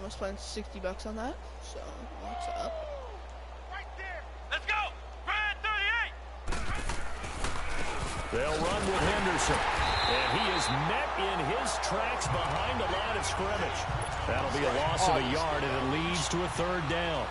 I spent $60 on that. So what's up? Right there. Let's go. Red 38. They'll run with Henderson. And he is met in his tracks behind the line of scrimmage. That'll be a loss of a yard, and it leads to a third down.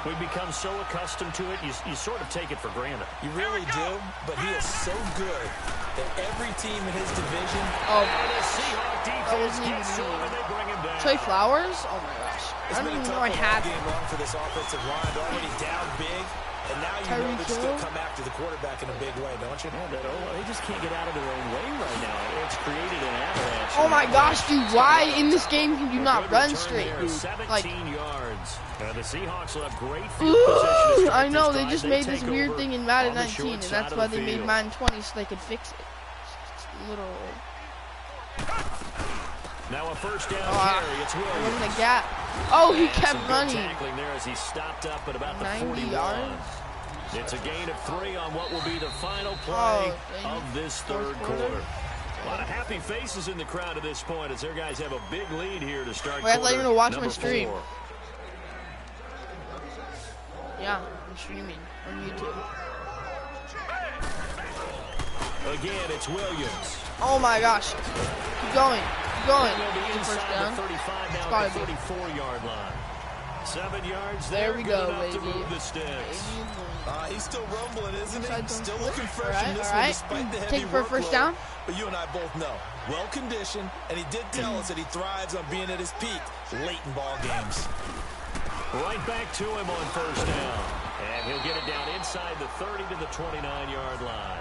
We've become so accustomed to it, you sort of take it for granted. You really do, but he is so good that every team in his division... Oh, the Seahawks defense gets to him, and they bring him down. Trey Flowers? Oh, my gosh. I don't even know I had game run for this offensive line. They're already down big, and now you know they're still come after the quarterback in a big way, don't you? Yeah, they just can't get out of their own way right now. It's created an avalanche. Oh, my gosh, dude. Why in this game can you not run straight, dude? 17 yards. The Seahawks will have great field position. I know, they just made this weird thing in Madden 19, and that's why they made Madden 20 so they could fix it. It's literal. Now a first down carry. It's Williams. There wasn't a gap. Oh, he kept running. Tackling there as he stopped up at about the 90 yards. It's a gain of 3 on what will be the final play of this third quarter. A lot of happy faces in the crowd at this point as their guys have a big lead here to start. Wait, I'd like you to watch my 4. stream. Yeah, I'm streaming on YouTube. Again, it's Williams. Oh my gosh. Keep going. Keep going. First down. The 35 now at the 34-yard line. 7 yards there. There we go, baby. baby. To move the sticks. He's still rumbling, isn't he? Still looking fresh in this one one despite the heavy Take it for a first down. But you and I both know, well-conditioned, and he did tell us that he thrives on being at his peak late in ball games. Right back to him on first down. And he'll get it down inside the 30 to the 29-yard line.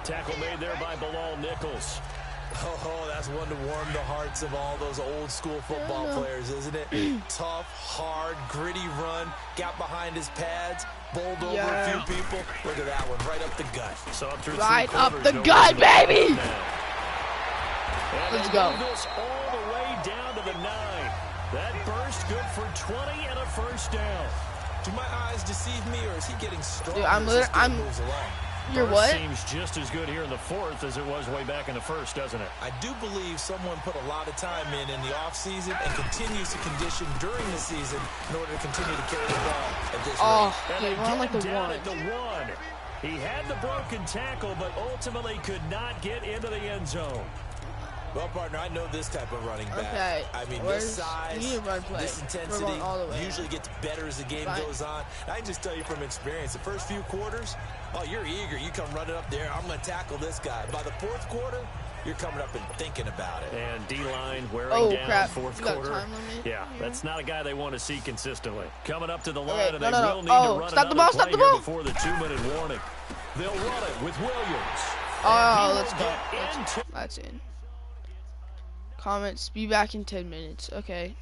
Tackle made there by Bilal Nichols. Oh, that's one to warm the hearts of all those old-school football players, isn't it? Tough, hard, gritty run. Got behind his pads, bowled over a few people. Look at that one, right up the gut. So up through right up the gut, baby! Let's go. This all the way down to the 9. That burst good for 20 and a first down. Do my eyes deceive me, or is he getting stronger? Dude, moves along? You're what? Seems just as good here in the 4th as it was way back in the 1st, doesn't it? I do believe someone put a lot of time in the offseason and continues to condition during the season in order to continue to carry the ball at this rate. Dude, run like the down 1. At the 1. He had the broken tackle, but ultimately could not get into the end zone. Well, partner, I know this type of running back. Okay. I mean, this size, this intensity usually gets better as the game goes on. I can just tell you from experience, the first few quarters, oh, you're eager. You come running up there, I'm going to tackle this guy. By the 4th quarter, you're coming up and thinking about it. And D-line wearing down 4th quarter. Yeah, that's not a guy they want to see consistently. Coming up to the line, and they will need to run stop the ball, stop the ball. Before the 2-minute warning. They'll run it with Williams. Oh, let's go. That's in. Comments, be back in 10 minutes. Okay.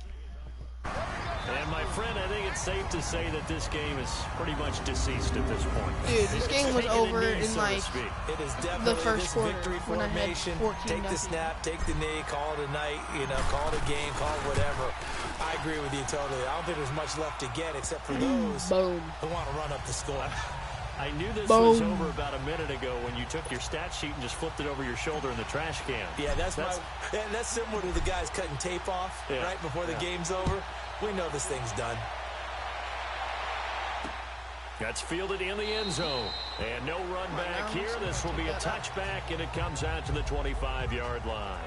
And my friend, I think it's safe to say that this game is pretty much deceased at this point. Dude, this game was over in like it is the first quarter victory when I had 14 Take the snap, take the knee, call it a night, call it a game, call it whatever. I agree with you totally. I don't think there's much left to get except for those who want to run up the score. I knew this was over about a minute ago when you took your stat sheet and just flipped it over your shoulder in the trash can. Yeah, that's similar to the guys cutting tape off right before the game's over. We know this thing's done. That's fielded in the end zone. And no run back here. This will be a touchback, and it comes out to the 25-yard line.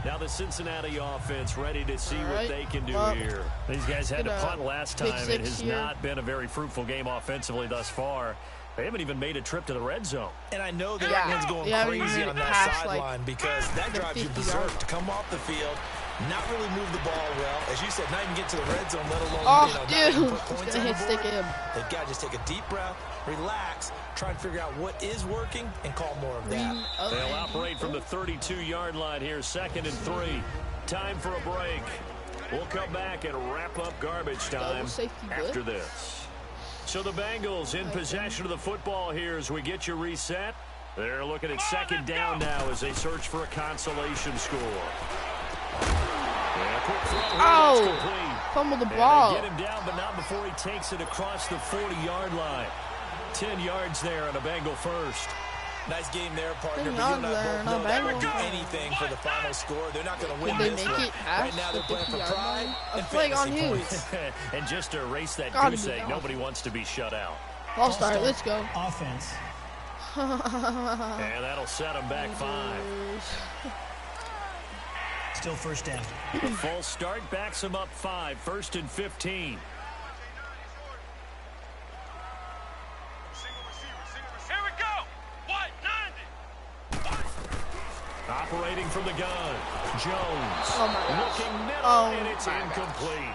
Now the Cincinnati offense ready to see what they can do here. These guys had to punt last time. It has not been a very fruitful game offensively thus far. They haven't even made a trip to the red zone. And I know that everyone's going crazy on that sideline because that drives you berserk to come off the field, not really move the ball well. As you said, not even get to the red zone, let alone put points on the board. They've got to just take a deep breath, relax, try and figure out what is working, and call more of that. They'll operate from the 32-yard line here, 2nd and 3. Time for a break. We'll come back and wrap up garbage time after this. So the Bengals in possession of the football here as we get you reset. They're looking at 2nd down now as they search for a consolation score. Fumbled the ball. Get him down, but not before he takes it across the 40-yard line. 10 yards there on a Bengal first. Nice game there, partner. But you and I both know that would do anything for the final score. They're not going to win this one. Right now they're playing for pride and fantasy points. And just to erase that goose egg, nobody wants to be shut out. I'll start. Let's go. Offense. And that'll set them back 5. Still first down. The full start backs them up 5. 1st and 15. Operating from the gun, Jones looking middle, and it's incomplete.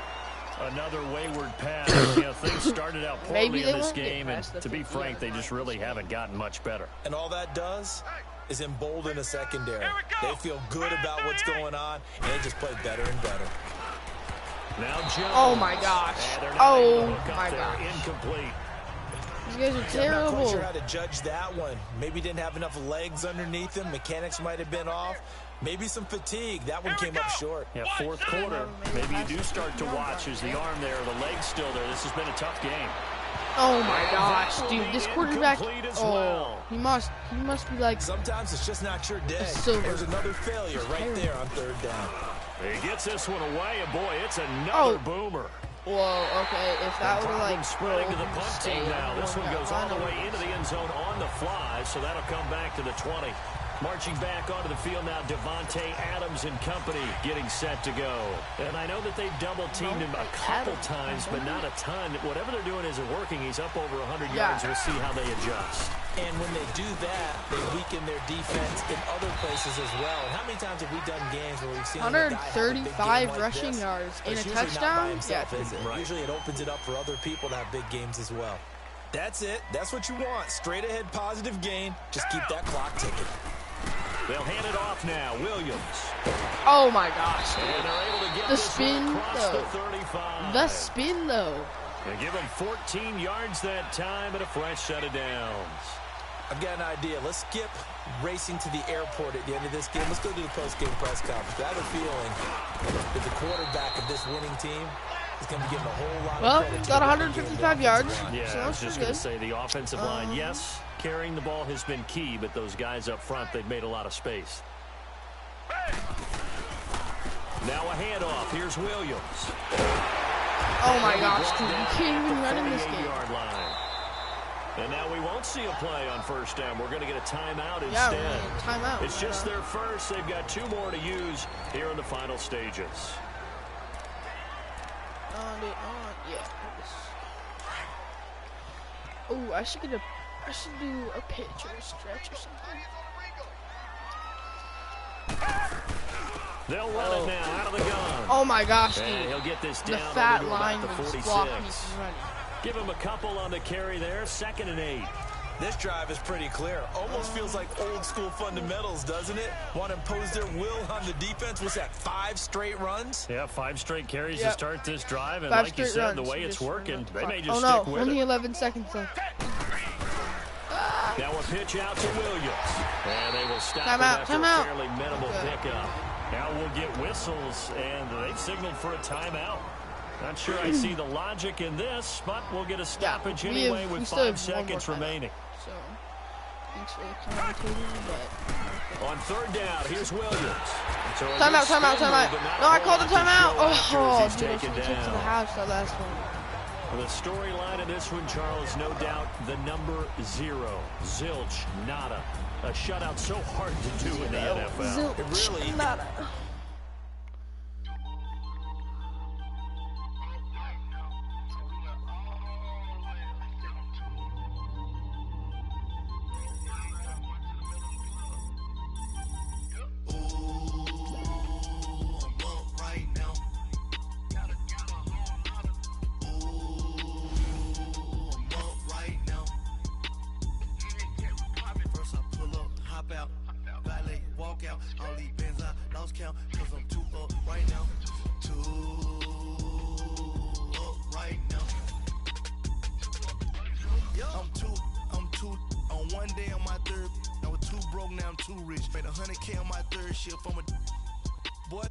Another wayward pass. You know, things started out poorly in this game, and to be frank, they just really haven't gotten much better. And all that does is embolden a secondary. They feel good about what's going on, and they just play better and better. Now Jones. Oh my gosh. Oh my gosh. Incomplete. These guys are terrible. I'm not quite sure how to judge that one. Maybe didn't have enough legs underneath him. Mechanics might have been off. Maybe some fatigue. That one came up short. Yeah, 4th quarter. Maybe you do start to watch as the arm there, the leg's still there. This has been a tough game. Oh my gosh, dude! This quarterback. Oh, he must be like. Sometimes it's just not your day. There's another failure right there on 3rd down. He gets this one away, and boy, it's another boomer. Whoa, okay, if that would like spreading to the punt team now. This one goes all the way into the end zone on the fly, so that'll come back to the 20. Marching back onto the field now, Devontae Adams and company getting set to go. And I know that they've double-teamed him a couple times, but not a ton. Whatever they're doing isn't working. He's up over 100 yards. We'll see how they adjust. And when they do that, they weaken their defense in other places as well. And how many times have we done games where we've seen 135 rushing yards in a touchdown? Yeah, usually it opens it up for other people to have big games as well. That's it. That's what you want. Straight ahead positive gain. Just keep that clock ticking. They'll hand it off now. Williams. Oh my gosh. And they're able to get the spin though. The spin though. They give him 14 yards that time and a fresh set of downs. I've got an idea. Let's skip racing to the airport at the end of this game. Let's go to the post-game press conference. I have a feeling that the quarterback of this winning team is going to be getting a whole lot of credit. Got 155 yards. Yeah, so I was just going to say the offensive line, yes, carrying the ball has been key, but those guys up front, they've made a lot of space. Now a handoff. Here's Williams. Oh my gosh, dude, you can't even run in this game. And now we won't see a play on 1st down. We're going to get a timeout instead. Yeah, timeout. It's just their first. They've got 2 more to use here in the final stages. Oh, I should do a pitch or a stretch or something. They'll run it now out of the gun. Oh my gosh, dude. And he'll get this down. The fat line the 46. Give him a couple on the carry there. 2nd and 8. This drive is pretty clear. Almost feels like old school fundamentals, doesn't it? Want to impose their will on the defense. What's that, 5 straight runs? Yeah, 5 straight carries to start this drive. And like you said, the way it's working, they may just stick with it. Only 11 seconds left. Now a pitch out to Williams. And they will stop him after a fairly minimal pickup. Now we'll get whistles, and they've signaled for a timeout. Not sure I see the logic in this, but we'll get a stoppage anyway with 5 seconds remaining. So, thanks for the commentating, but... On 3rd down, here's Williams. So timeout. No, I called the timeout. Oh, dude, I should have took to the house that last one. The storyline of this one, Charles, no doubt the number 0. Zilch, nada. A shutout so hard to do in the NFL. Zilch, it really nada. Now I'm too broke, now I'm too rich. Made $100K on my 3rd shift. I'm a boy.